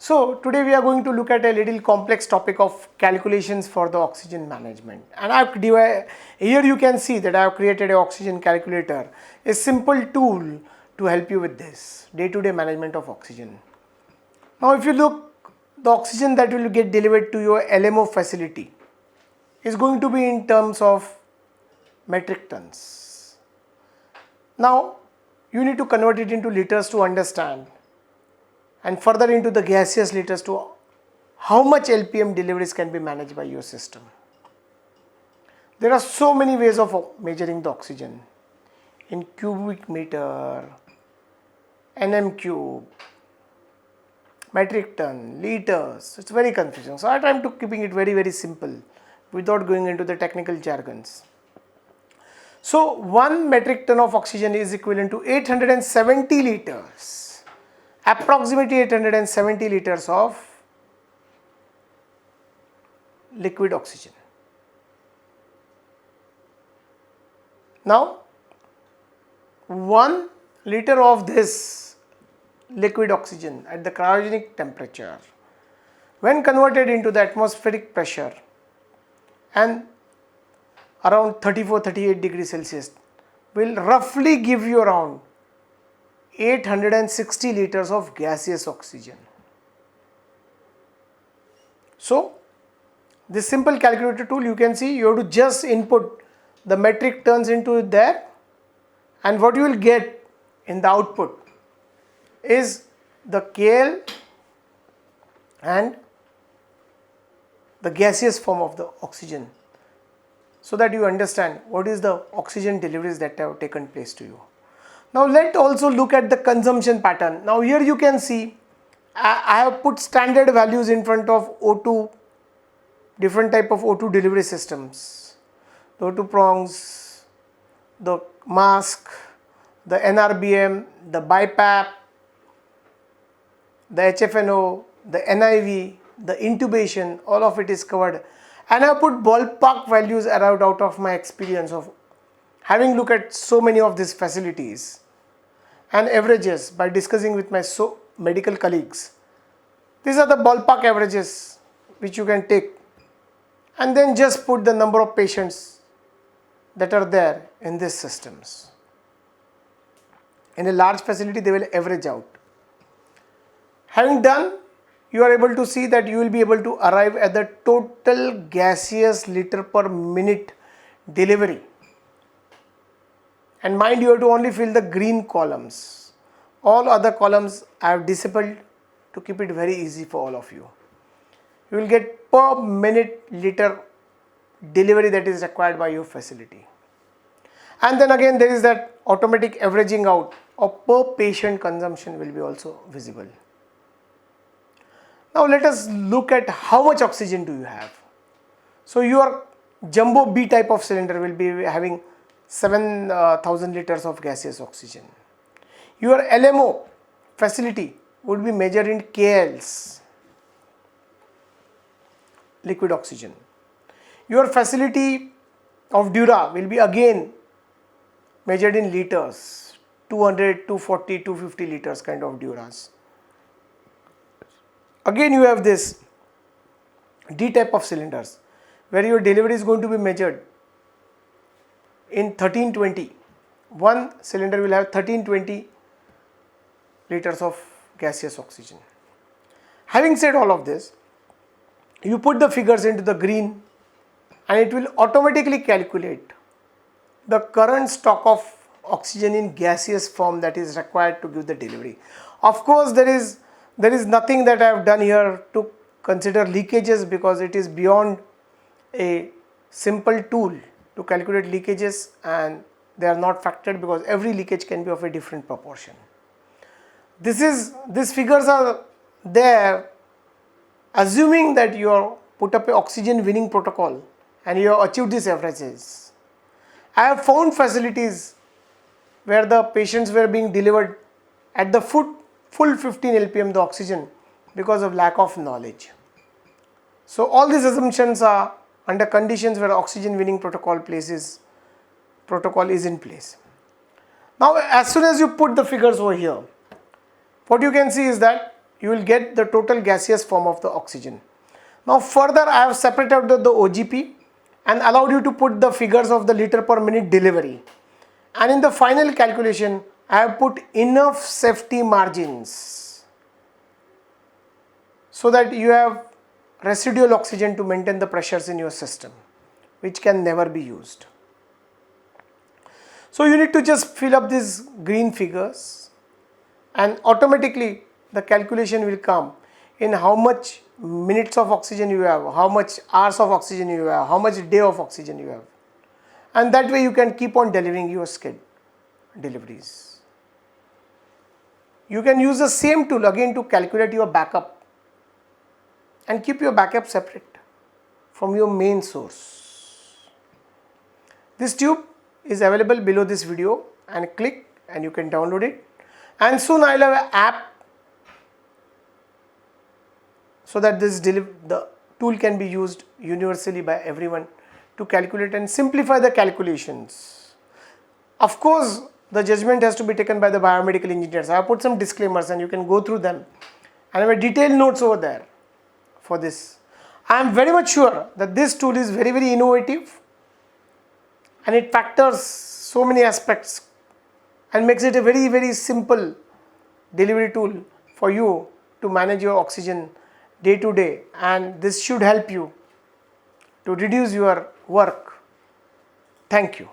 So today we are going to look at a little complex topic of calculations for the oxygen management. And here you can see that I have created an oxygen calculator, a simple tool to help you with this day-to-day management of oxygen. Now if you look, the oxygen that will get delivered to your LMO facility is going to be in terms of metric tons. Now you need to convert it into liters to understand, and further into the gaseous liters to how much LPM deliveries can be managed by your system. There are so many ways of measuring the oxygen in cubic meter, nm cube, metric ton, liters. It's very confusing. So I try to keeping it very simple without going into the technical jargons. So 1 metric ton of oxygen is equivalent to 870 liters. Approximately 870 liters of liquid oxygen. Now 1 liter of this liquid oxygen at the cryogenic temperature, when converted into the atmospheric pressure and around 34-38 degrees Celsius, will roughly give you around 860 liters of gaseous oxygen. So this simple calculator tool, you can see you have to just input the metric tons into there, and what you will get in the output is the KL and the gaseous form of the oxygen, so that you understand what is the oxygen deliveries that have taken place to you. Now let's also look at the consumption pattern. Now here you can see I have put standard values in front of O2, different type of O2 delivery systems, the O2 prongs, the mask, the NRBM, the BiPAP, the HFNO, the NIV, the intubation, all of it is covered. And I have put ballpark values arrived out of my experience of having looked at so many of these facilities and averages by discussing with my medical colleagues. These are the ballpark averages which you can take, and then just put the number of patients that are there in these systems. In a large facility, they will average out. Having done, you are able to see that you will be able to arrive at the total gaseous liter per minute delivery. And mind, you have to only fill the green columns. All other columns I have disabled to keep it very easy for all of you. You will get per minute liter delivery that is required by your facility. And then again there is that automatic averaging out of per patient consumption will be also visible. Now let us look at how much oxygen do you have. So your jumbo B type of cylinder will be having 7,000 liters of gaseous oxygen. Your LMO facility would be measured in KLs, liquid oxygen. Your facility of Dura will be again measured in liters, 200, 240, 250 liters kind of Duras. Again you have this D type of cylinders where your delivery is going to be measured in 1320. One cylinder will have 1320 liters of gaseous oxygen. Having said all of this, you put the figures into the green and it will automatically calculate the current stock of oxygen in gaseous form that is required to give the delivery. Of course, there is nothing that I have done here to consider leakages, because it is beyond a simple tool to calculate leakages, and they are not factored because every leakage can be of a different proportion. These figures are there assuming that you are put up a oxygen winning protocol and you have achieved these averages. I have found facilities where the patients were being delivered at the full 15 LPM the oxygen because of lack of knowledge. So all these assumptions are under conditions where oxygen winning protocol is in place. Now as soon as you put the figures over here, what you can see is that you will get the total gaseous form of the oxygen. Now further I have separated out the OGP and allowed you to put the figures of the liter per minute delivery. And in the final calculation, I have put enough safety margins so that you have residual oxygen to maintain the pressures in your system, which can never be used. So you need to just fill up these green figures and automatically the calculation will come in how much minutes of oxygen you have, how much hours of oxygen you have, how much day of oxygen you have. And that way you can keep on delivering your skid deliveries. You can use the same tool again to calculate your backup and keep your backup separate from your main source. This tube is available below this video, and click and you can download it. And soon I will have an app so that the tool can be used universally by everyone to calculate and simplify the calculations. Of course, the judgment has to be taken by the biomedical engineers. I have put some disclaimers and you can go through them, and I have detailed notes over there for this. I am very much sure that this tool is very, very innovative and it factors so many aspects and makes it a very, very simple delivery tool for you to manage your oxygen day to day, and this should help you to reduce your work. Thank you.